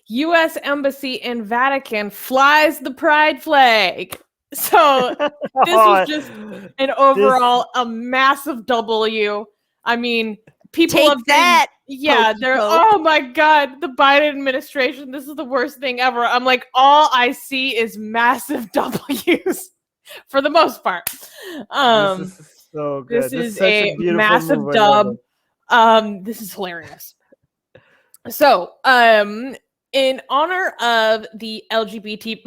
U.S. Embassy in Vatican flies the pride flag. So this was just an overall a massive W. I mean, people Take have that. they're oh my god, the Biden administration, this is the worst thing ever. I'm like, all I see is massive W's for the most part. This is so good. This is such a beautiful massive move. dub. This is hilarious. So, in honor of the LGBT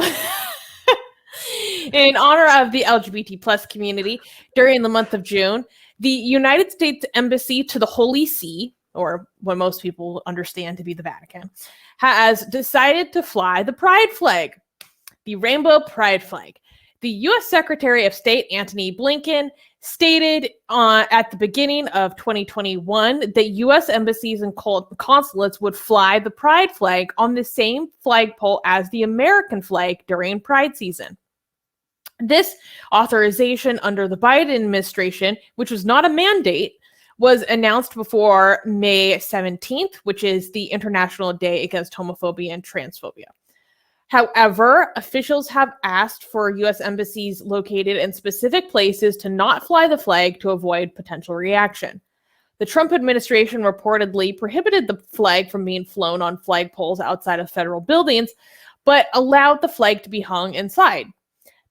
plus community during the month of June, the United States Embassy to the Holy See, or what most people understand to be the Vatican, has decided to fly the pride flag, the rainbow pride flag. The U.S. Secretary of State Antony Blinken stated at the beginning of 2021 that U.S. embassies and consulates would fly the pride flag on the same flagpole as the American flag during Pride season. This authorization under the Biden administration, which was not a mandate, was announced before May 17th, which is the International Day Against Homophobia and Transphobia. However, officials have asked for U.S. embassies located in specific places to not fly the flag to avoid potential reaction. The Trump administration reportedly prohibited the flag from being flown on flagpoles outside of federal buildings, but allowed the flag to be hung inside.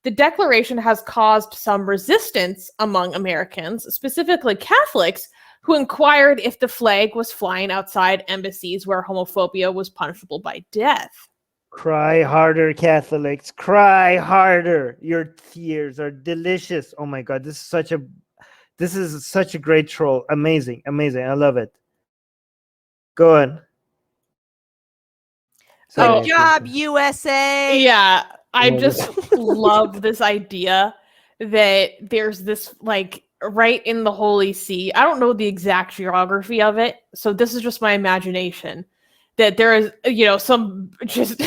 The declaration has caused some resistance among Americans, specifically Catholics, who inquired if the flag was flying outside embassies where homophobia was punishable by death. Cry harder, Catholics. Cry harder. Your tears are delicious. Oh my God, this is such a great troll. Amazing. I love it. Go on. Good job, USA. Yeah, I just love this idea that there's this, like, right in the Holy See. I don't know the exact geography of it, so this is just my imagination. That there is, some just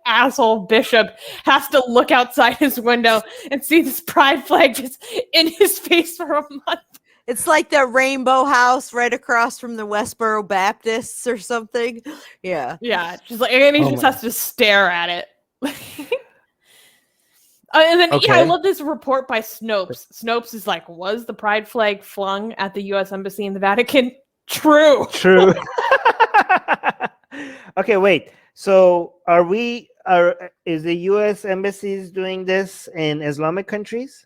asshole bishop has to look outside his window and see this pride flag just in his face for a month. It's like the Rainbow House right across from the Westboro Baptists or something. Yeah. Yeah, just like, and he just has to stare at it. And then, I love this report by Snopes. Snopes is like, was the pride flag flung at the U.S. Embassy in the Vatican? True. Okay, wait. So is the U.S. embassies doing this in Islamic countries?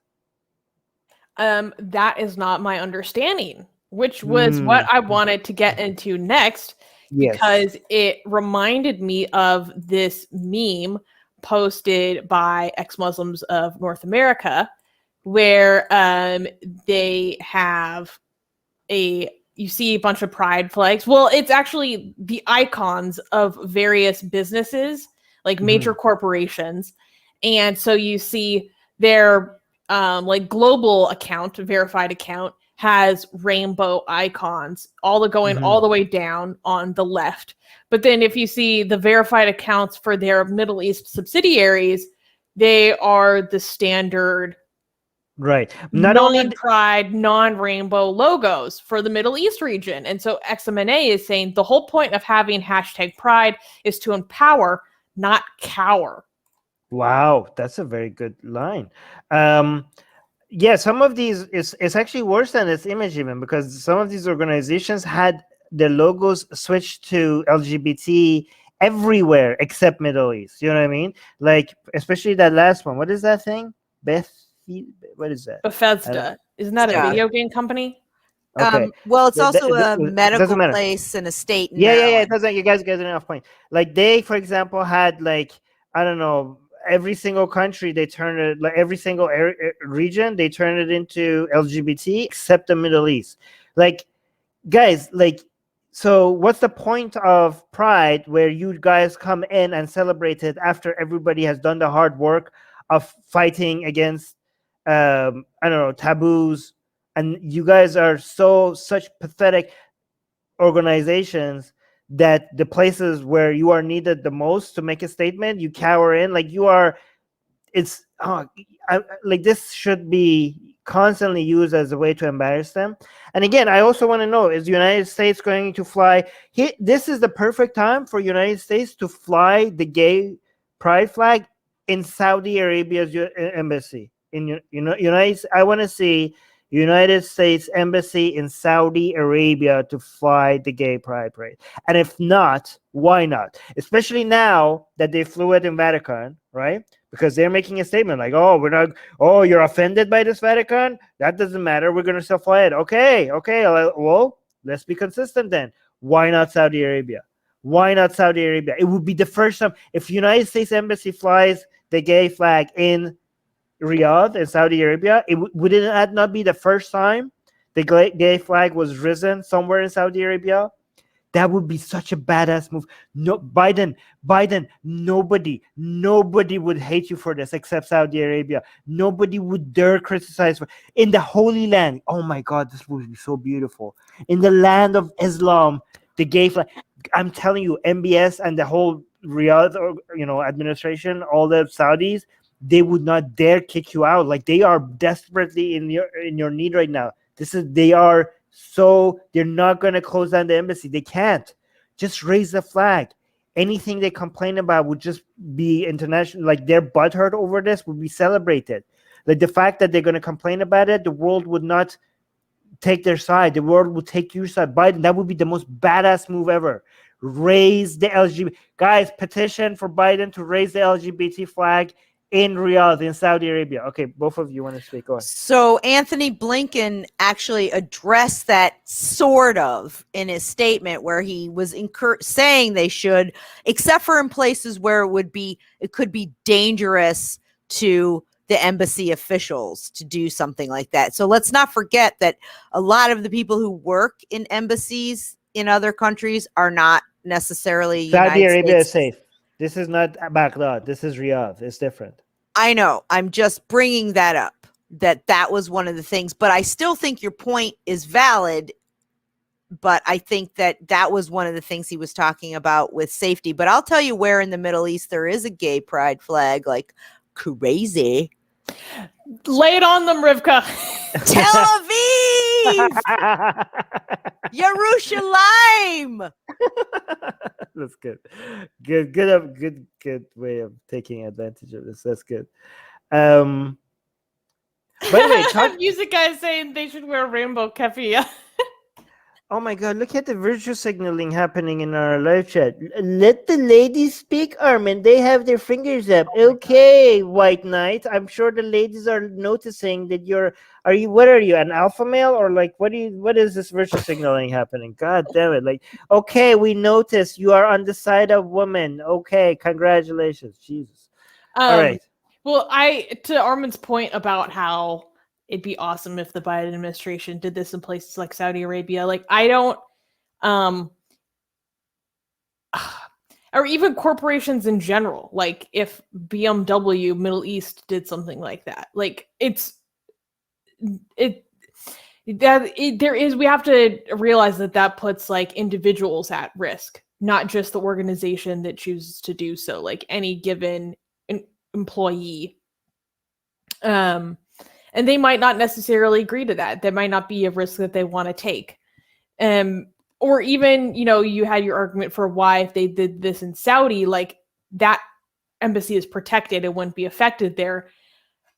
That is not my understanding, which was what I wanted to get into next, because it reminded me of this meme posted by ex-Muslims of North America, where they have you see a bunch of pride flags. Well, it's actually the icons of various businesses, like major corporations. And so you see their global account, verified account, has rainbow icons all the way down on the left. But then if you see the verified accounts for their Middle East subsidiaries, they are the standard non-pride, non-rainbow logos for the Middle East region. And so XMNA is saying the whole point of having #pride is to empower, not cower. Wow, that's a very good line. Some of these it's actually worse than its image, even, because some of these organizations had their logos switched to LGBT everywhere except Middle East. You know what I mean? Like, especially that last one. What is that thing? What is that? Bethesda. Isn't that a video game company? Okay. Well, it's also a medical place and a state. Yeah. It doesn't. You guys get enough point. Like, they, for example, had, like, I don't know, every single country they turned it, like every single region they turned it into LGBT except the Middle East. Like, guys, like, so what's the point of Pride where you guys come in and celebrate it after everybody has done the hard work of fighting against taboos, and you guys are such pathetic organizations that the places where you are needed the most to make a statement, you cower in. Like, you are, like, this should be constantly used as a way to embarrass them. And again, I also want to know, is the United States going to fly? This is the perfect time for United States to fly the gay pride flag in Saudi Arabia's embassy. I want to see United States embassy in Saudi Arabia to fly the gay pride parade. And if not, why not? Especially now that they flew it in Vatican, right? Because they're making a statement like, oh, we're not, oh, you're offended by this Vatican? That doesn't matter. We're going to still fly it. Okay. Well, let's be consistent then. Why not Saudi Arabia? Why not Saudi Arabia? It would be the first time if United States embassy flies the gay flag in Riyadh in Saudi Arabia, would it not be the first time the gay flag was risen somewhere in Saudi Arabia? That would be such a badass move. No, Biden, nobody would hate you for this except Saudi Arabia. Nobody would dare criticize in the Holy Land. Oh my God, this would be so beautiful. In the land of Islam, the gay flag. I'm telling you, MBS and the whole Riyadh, administration, all the Saudis, they would not dare kick you out. Like, they are desperately in your need right now. They're not going to close down the embassy. They can't. Just raise the flag. Anything they complain about would just be international. Like, their butthurt over this would be celebrated. Like, the fact that they're going to complain about it, the world would not take their side. The world would take your side. Biden, that would be the most badass move ever. Raise the LGBT. Guys, petition for Biden to raise the LGBT flag in Riyadh, in Saudi Arabia. Okay, both of you want to speak. Go ahead. So Anthony Blinken actually addressed that sort of in his statement, where he was saying they should, except for in places where it could be dangerous to the embassy officials to do something like that. So let's not forget that a lot of the people who work in embassies in other countries are not necessarily Saudi Arabia is safe. This is not Baghdad. This is Riyadh. It's different. I know. I'm just bringing that up, that was one of the things. But I still think your point is valid. But I think that was one of the things he was talking about with safety. But I'll tell you where in the Middle East there is a gay pride flag, like crazy. Lay it on them, Rivka. Tel Aviv! Yerushalayim! That's good. Good way of taking advantage of this. That's good. By the way, music guys saying they should wear rainbow keffiyeh. Oh my God, look at the virtue signaling happening in our live chat. Let the ladies speak, Armin. They have their fingers up. Okay, White Knight. I'm sure the ladies are noticing that what are you, an alpha male? Or like, what is this virtue signaling happening? God damn it. Like, okay, we notice you are on the side of women. Okay, congratulations. Jesus. All right. Well, to Armin's point about how it'd be awesome if the Biden administration did this in places like Saudi Arabia. Like, I don't, or even corporations in general. Like, if BMW Middle East did something like that, like we have to realize that puts like individuals at risk, not just the organization that chooses to do so. Like any given employee, and they might not necessarily agree to that. That might not be a risk that they want to take. Or even, you had your argument for why if they did this in Saudi, like that embassy is protected, it wouldn't be affected there.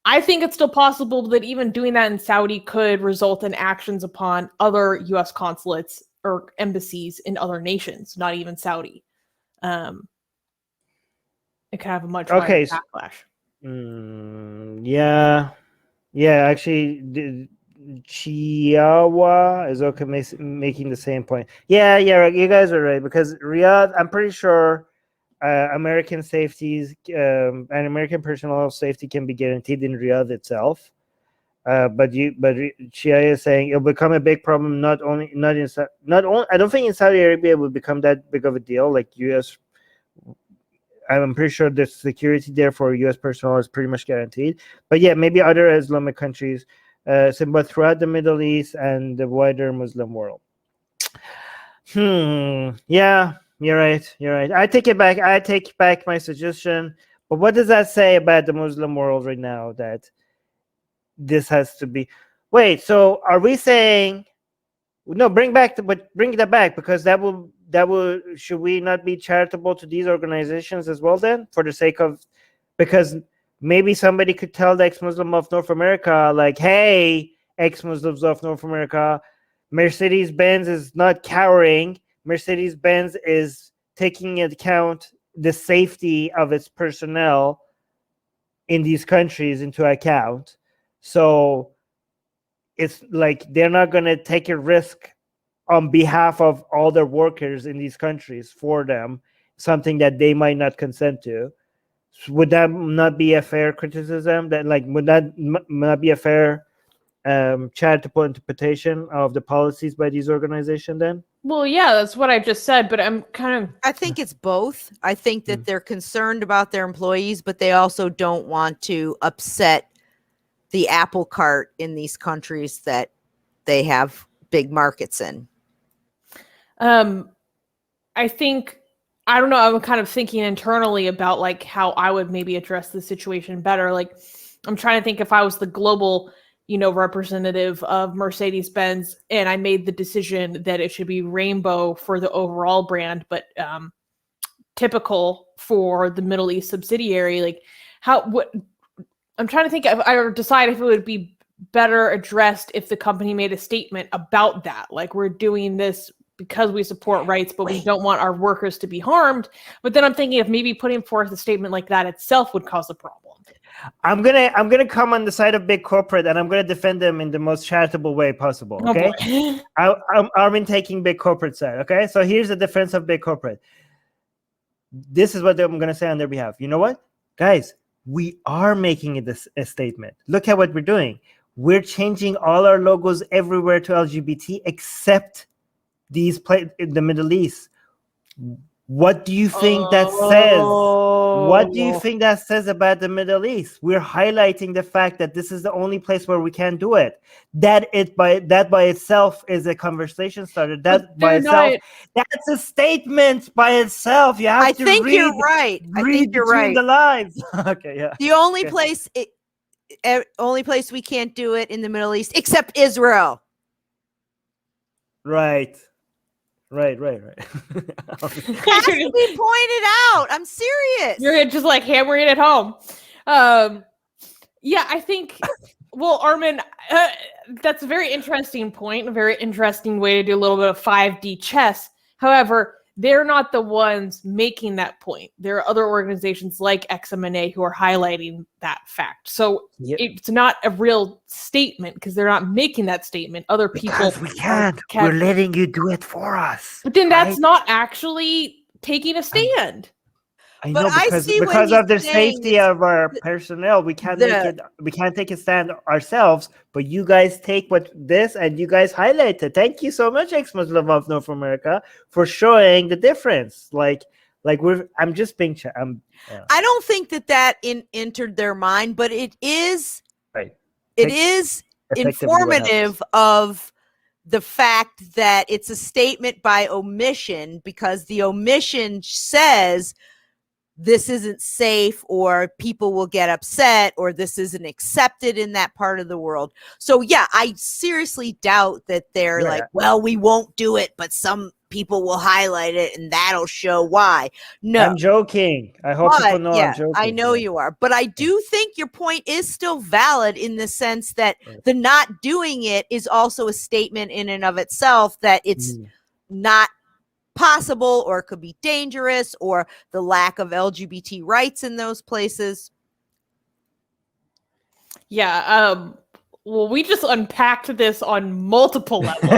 I think it's still possible that even doing that in Saudi could result in actions upon other U.S. consulates or embassies in other nations, not even Saudi. It could have a much wider backlash. Yeah, actually, Chiawa is okay making the same point. Yeah, you guys are right, because Riyadh, I'm pretty sure American safeties and American personnel safety can be guaranteed in Riyadh itself. But Chia is saying it'll become a big problem. I don't think in Saudi Arabia it will become that big of a deal. Like U.S. I'm pretty sure the security there for U.S. personnel is pretty much guaranteed. But yeah, maybe other Islamic countries, but throughout the Middle East and the wider Muslim world. Yeah, you're right. I take it back. I take back my suggestion. But what does that say about the Muslim world right now? That this has to be. Wait, so are we saying no? Bring that back, because that will should we not be charitable to these organizations as well then, for the sake of, because maybe somebody could tell the ex-Muslim of North America, like, hey, ex-Muslims of North America, Mercedes-Benz is not cowering. Mercedes-Benz is taking into account the safety of its personnel in these countries into account. So it's like they're not going to take a risk on behalf of all their workers in these countries for them, something that they might not consent to. Would that not be a fair criticism? That, like, would that not be a fair charitable interpretation of the policies by these organizations then? Well, yeah, that's what I just said, but I think it's both. I think that they're concerned about their employees, but they also don't want to upset the apple cart in these countries that they have big markets in. I think, I don't know, I'm kind of thinking internally about like how I would maybe address the situation better. Like, I'm trying to think, if I was the global, representative of Mercedes-Benz and I made the decision that it should be rainbow for the overall brand, but typical for the Middle East subsidiary, like I'm trying to think if I decide if it would be better addressed if the company made a statement about that. Like, we're doing this because we support rights, but we don't want our workers to be harmed. But then I'm thinking if maybe putting forth a statement like that itself would cause a problem. I'm gonna come on the side of big corporate, and I'm gonna defend them in the most charitable way possible. Okay, I'm taking big corporate side. Okay, so here's the defense of big corporate. This is what I'm gonna say on their behalf. You know what, guys? We are making it a statement. Look at what we're doing. We're changing all our logos everywhere to LGBT except these in the Middle East. What do you think that says? What do you think that says about the Middle East? We're highlighting the fact that this is the only place where we can do it. That by itself is a conversation starter. That by itself, that's a statement by itself. You have to read. You're right. I think you're right. The lines. Okay, yeah. The only place we can't do it in the Middle East, except Israel. Right. Right. Has to be pointed out. I'm serious. You're just like hammering it home. Yeah, I think, well, Armin, that's a very interesting point, a very interesting way to do a little bit of 5D chess. However, they're not the ones making that point. There are other organizations like XMNA who are highlighting that fact. So it's not a real statement because they're not making that statement. Other people. Because we can't. We're letting you do it for us. But then that's not actually taking a stand. I know, because of the safety of our personnel, we can't take a stand ourselves. But you guys take this and you guys highlight it. Thank you so much, ex-Muslim of North America, for showing the difference. I'm just being. I don't think that entered their mind, but it is. Right. It is informative of the fact that it's a statement by omission, because the omission says this isn't safe, or people will get upset, or this isn't accepted in that part of the world. So yeah, I seriously doubt that they're like, well, we won't do it, but some people will highlight it and that'll show why. No, I'm joking. I hope people know I'm joking. I know you are, but I do think your point is still valid in the sense that the not doing it is also a statement in and of itself that it's not possible, or it could be dangerous, or the lack of LGBT rights in those places. Yeah. Well, we just unpacked this on multiple levels.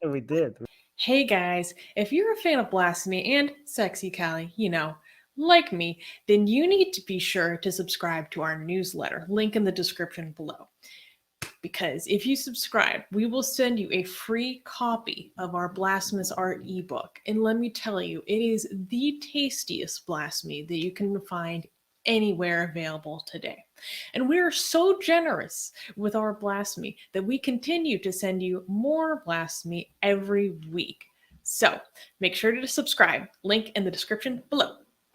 We did. Hey guys, if you're a fan of Blasphemy and Sexy Callie, like me, then you need to be sure to subscribe to our newsletter. Link in the description below. Because if you subscribe, we will send you a free copy of our Blasphemous Art ebook. And let me tell you, it is the tastiest blasphemy that you can find anywhere available today. And we are so generous with our blasphemy that we continue to send you more blasphemy every week. So make sure to subscribe. Link in the description below.